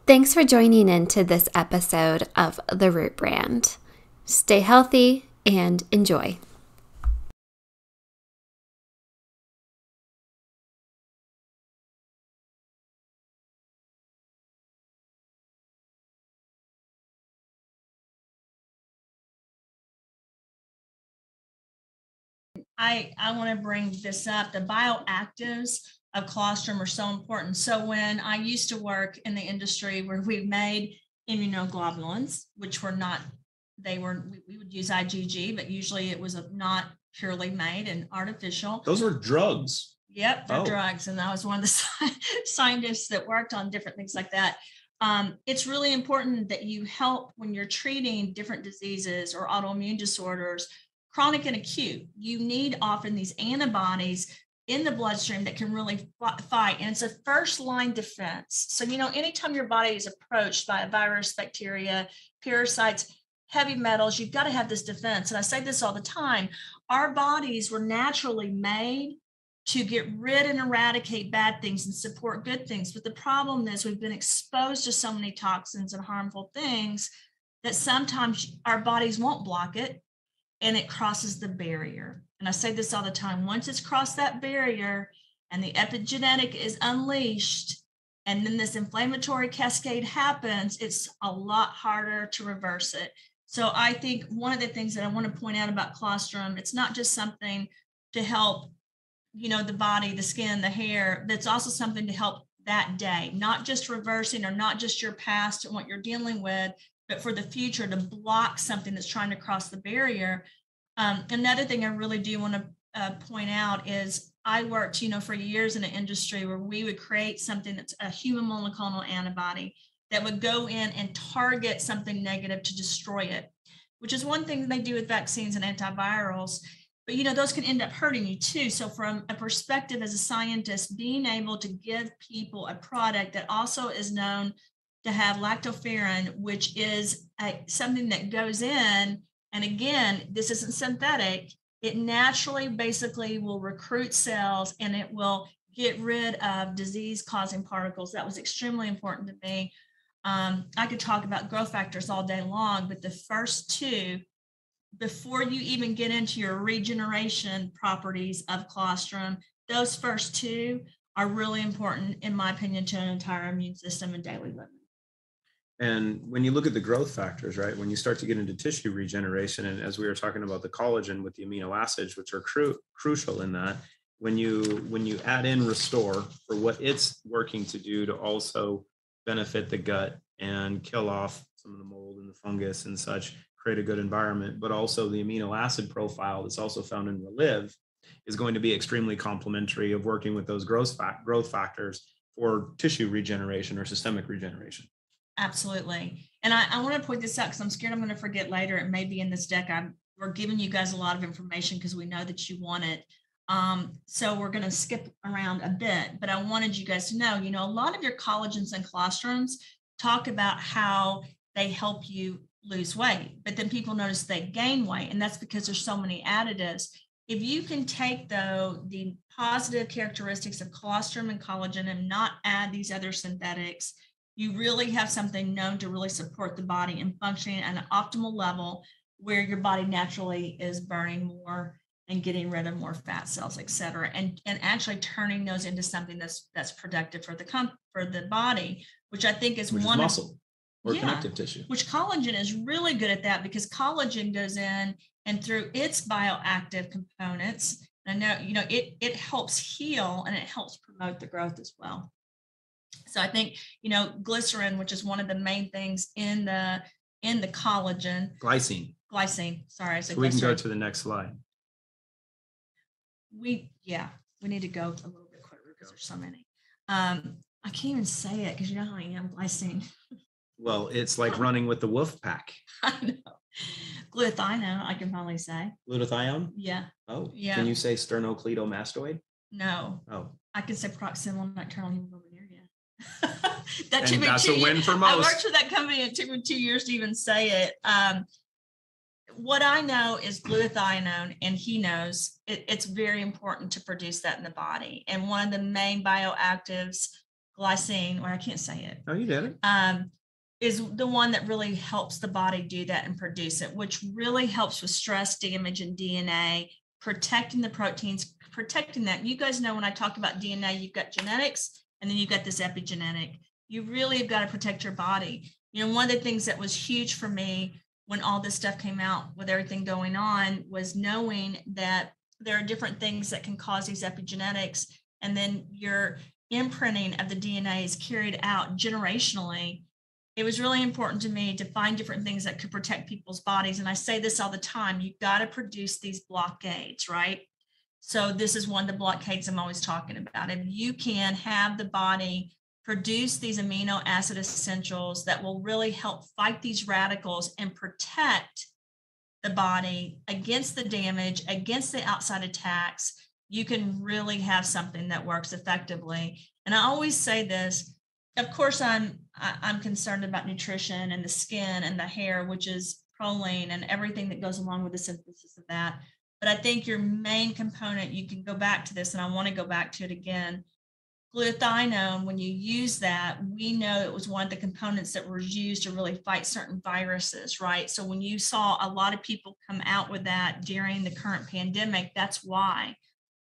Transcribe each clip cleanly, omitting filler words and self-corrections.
Thanks for joining into this episode of The Root Brand. Stay healthy and enjoy. I want to bring this up. The bioactives of colostrum are so important. So when I used to work in the industry where we made immunoglobulins, which were not, we would use IgG, but usually it was not purely made and artificial. Those were drugs. Yep, they're drugs. And I was one of the scientists that worked on different things like that. It's really important that you help when you're treating different diseases or autoimmune disorders, chronic and acute. You need often these antibodies in the bloodstream that can really fight. And it's a first line defense. So, anytime your body is approached by a virus, bacteria, parasites, heavy metals, you've got to have this defense. And I say this all the time. Our bodies were naturally made to get rid and eradicate bad things and support good things. But the problem is we've been exposed to so many toxins and harmful things that sometimes our bodies won't block it and it crosses the barrier. And I say this all the time. Once it's crossed that barrier and the epigenetic is unleashed, and then this inflammatory cascade happens, it's a lot harder to reverse it. So I think one of the things that I want to point out about colostrum, it's not just something to help the body, the skin, the hair, that's also something to help that day, not just reversing or not just your past and what you're dealing with, but for the future to block something that's trying to cross the barrier. Another thing I really do want to point out is I worked, for years in an industry where we would create something that's a human monoclonal antibody that would go in and target something negative to destroy it, which is one thing they do with vaccines and antivirals. But, those can end up hurting you too. So from a perspective as a scientist, being able to give people a product that also is known to have lactoferrin, which is something that goes in, and again, this isn't synthetic, it naturally basically will recruit cells and it will get rid of disease-causing particles. That was extremely important to me. I could talk about growth factors all day long, but the first two, before you even get into your regeneration properties of colostrum, those first two are really important, in my opinion, to an entire immune system and daily living. And when you look at the growth factors, right, when you start to get into tissue regeneration, and as we were talking about the collagen with the amino acids, which are crucial in that, when you add in Restore for what it's working to do to also benefit the gut and kill off some of the mold and the fungus and such, create a good environment, but also the amino acid profile that's also found in Relive is going to be extremely complementary of working with those growth factors for tissue regeneration or systemic regeneration. Absolutely. And I want to point this out because I'm scared I'm going to forget later. It may be in this deck. We're giving you guys a lot of information because we know that you want it. So we're going to skip around a bit, but I wanted you guys to know, a lot of your collagens and colostrums talk about how they help you lose weight, but then people notice they gain weight, and that's because there's so many additives. If you can take, though, the positive characteristics of colostrum and collagen and not add these other synthetics, you really have something known to really support the body and functioning at an optimal level where your body naturally is burning more and getting rid of more fat cells, et cetera, and actually turning those into something that's productive for the body, which I think is muscle or connective tissue. Which collagen is really good at that, because collagen goes in and through its bioactive components, I know, it helps heal and it helps promote the growth as well. So I think, glycerin, which is one of the main things in the collagen. Glycine. Sorry. So we can go to the next slide. We need to go a little bit quicker because there's so many. I can't even say it because you know how I am, glycine. Well, it's like running with the wolf pack. I know. Glutathione, I can finally say. Glutathione? Yeah. Oh, yeah. Can you say sternocleidomastoid? No. Oh. I can say proximal nocturnal hemoglobinuria. That's a win for most. I worked for that company. It took me 2 years to even say it. What I know is glutathione, and he knows it's very important to produce that in the body. And one of the main bioactives, glycine, or I can't say it. Oh, you did it. Is the one that really helps the body do that and produce it, which really helps with stress, damage, and DNA, protecting the proteins, protecting that. You guys know when I talk about DNA, you've got genetics and then you've got this epigenetic. You really have got to protect your body. You know, one of the things that was huge for me when all this stuff came out with everything going on was knowing that there are different things that can cause these epigenetics, and then your imprinting of the DNA is carried out generationally. It was really important to me to find different things that could protect people's bodies. And I say this all the time, you've got to produce these blockades, right? So this is one of the blockades I'm always talking about. If you can have the body produce these amino acid essentials that will really help fight these radicals and protect the body against the damage, against the outside attacks, you can really have something that works effectively. And I always say this, of course, I'm concerned about nutrition and the skin and the hair, which is proline and everything that goes along with the synthesis of that. But I think your main component, you can go back to this, and I want to go back to it again. Glutathione, when you use that, we know it was one of the components that was used to really fight certain viruses, right? So when you saw a lot of people come out with that during the current pandemic, that's why.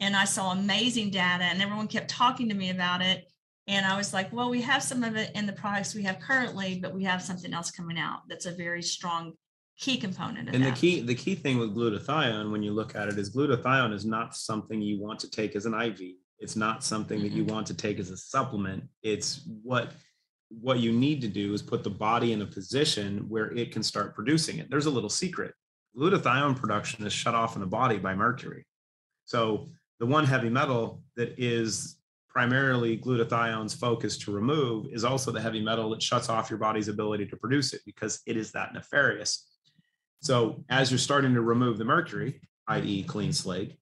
And I saw amazing data, and everyone kept talking to me about it. And I was like, well, we have some of it in the products we have currently, but we have something else coming out that's a very strong key component of and that. the key thing with glutathion, when you look at it, is glutathione is not something you want to take as an IV. It's not something that you want to take as a supplement. It's what you need to do is put the body in a position where it can start producing it. There's a little secret. Glutathione production is shut off in the body by mercury. So the one heavy metal that is primarily glutathione's focus to remove is also the heavy metal that shuts off your body's ability to produce it, because it is that nefarious. So as you're starting to remove the mercury, i.e. clean slate,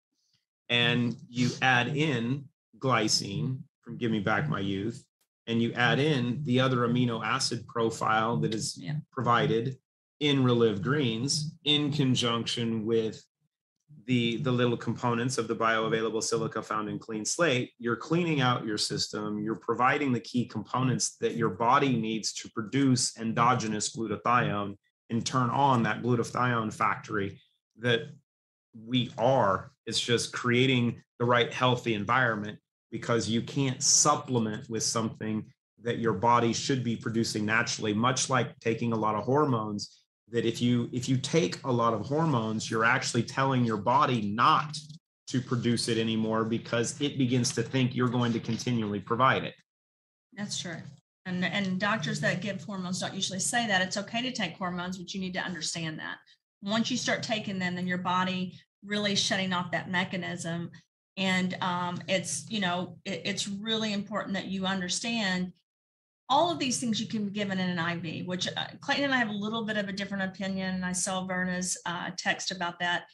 and you add in glycine from Give Me Back My Youth, and you add in the other amino acid profile that is provided in Relive Greens in conjunction with the little components of the bioavailable silica found in Clean Slate, you're cleaning out your system, you're providing the key components that your body needs to produce endogenous glutathione and turn on that glutathione factory that we are. It's just creating the right healthy environment, because you can't supplement with something that your body should be producing naturally, much like taking a lot of hormones. That if you take a lot of hormones, you're actually telling your body not to produce it anymore, because it begins to think you're going to continually provide it. That's true. And doctors that give hormones don't usually say that. It's okay to take hormones, but you need to understand that. Once you start taking them, then your body really shutting off that mechanism. And it's really important that you understand all of these things you can be given in an IV, which Clayton and I have a little bit of a different opinion. And I saw Verna's text about that.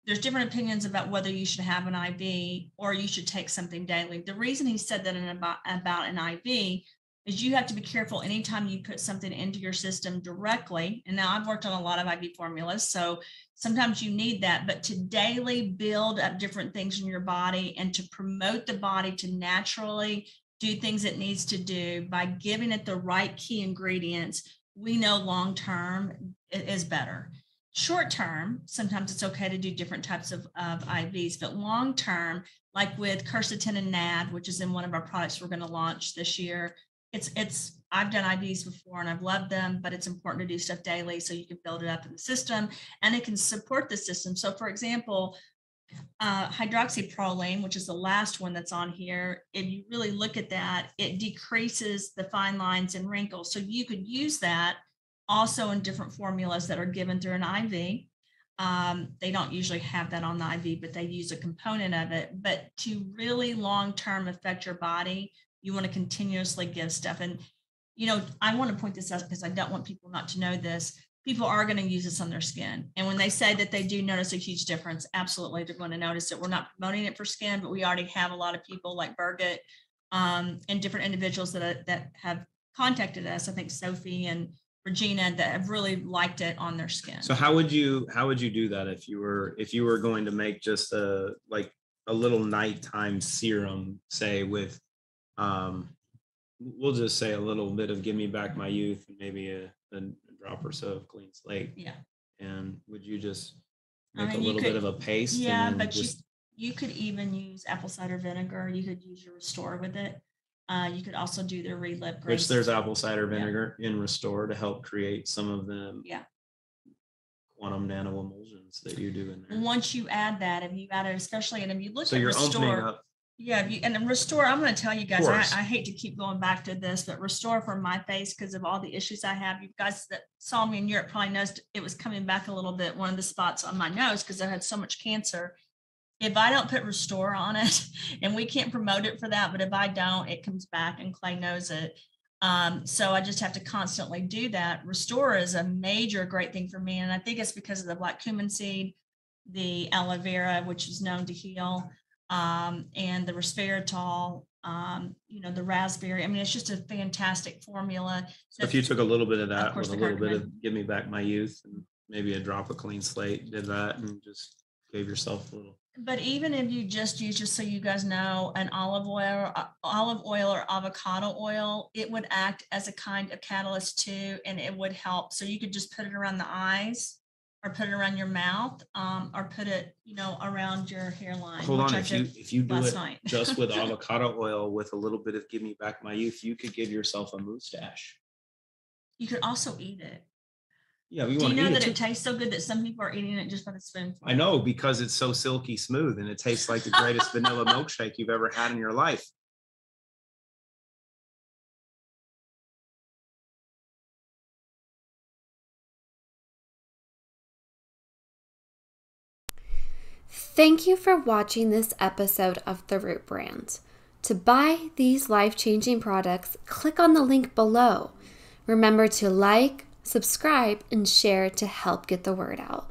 There's different opinions about whether you should have an IV or you should take something daily. The reason he said that about an IV is you have to be careful anytime you put something into your system directly. And now I've worked on a lot of IV formulas, so sometimes you need that, but to daily build up different things in your body and to promote the body to naturally do things it needs to do by giving it the right key ingredients, we know long-term it is better. Short-term, sometimes it's okay to do different types of IVs, but long-term, like with quercetin and NAD, which is in one of our products we're going to launch this year, I've done IVs before and I've loved them, but it's important to do stuff daily so you can build it up in the system and it can support the system. So for example, hydroxyproline, which is the last one that's on here, if you really look at that, it decreases the fine lines and wrinkles. So you could use that also in different formulas that are given through an IV. They don't usually have that on the IV, but they use a component of it. But to really long-term affect your body, you want to continuously give stuff. And, I want to point this out because I don't want people not to know this. People are going to use this on their skin. And when they say that they do notice a huge difference, absolutely, they're going to notice it. We're not promoting it for skin, but we already have a lot of people like Birgit and different individuals that have contacted us. I think Sophie and Regina that have really liked it on their skin. So how would you do that if you were going to make just a little nighttime serum, say with we'll just say a little bit of "Give Me Back My Youth" and maybe a drop or so of Clean Slate. Yeah. And would you just I make a mean, you little bit could, of a paste yeah, and then but just you could even use apple cider vinegar. You could use your Restore with it. You could also do the Relip which Grace. there's apple cider Yeah. vinegar in Restore to help create some of the Yeah. quantum nano emulsions that you do in there. Once you add that, if you add it, especially, and if you look So at you're opening Restore, up. yeah, if you, and then Restore, I'm going to tell you guys, course. I hate to keep going back to this, but Restore for my face, because of all the issues I have, you guys that saw me in Europe probably noticed it was coming back a little bit, one of the spots on my nose, because I had so much cancer. If I don't put Restore on it, and we can't promote it for that, but if I don't, it comes back, and Clay knows it. So I just have to constantly do that. Restore is a major great thing for me. And I think it's because of the black cumin seed, the aloe vera, which is known to heal, and the resveratrol, the raspberry. I mean, it's just a fantastic formula. So if you took a little bit of that course, with a the little bit curcumin. of Give Me Back My Youth and maybe a drop of Clean Slate, did that and just gave yourself a little. But even if you just use, just so you guys know, an olive oil or avocado oil, it would act as a kind of catalyst too, and it would help. So you could just put it around the eyes, or put it around your mouth, or put it, around your hairline. Hold on, which I if you do last it night. just with avocado oil with a little bit of Give Me Back My Youth, you could give yourself a mustache. You could also eat it. Yeah, we Do want you to know eat that it it tastes so good that some people are eating it just by the spoonful? I know, because it's so silky smooth and it tastes like the greatest vanilla milkshake you've ever had in your life. Thank you for watching this episode of The Root Brand. To buy these life-changing products, click on the link below. Remember to like, subscribe, and share to help get the word out.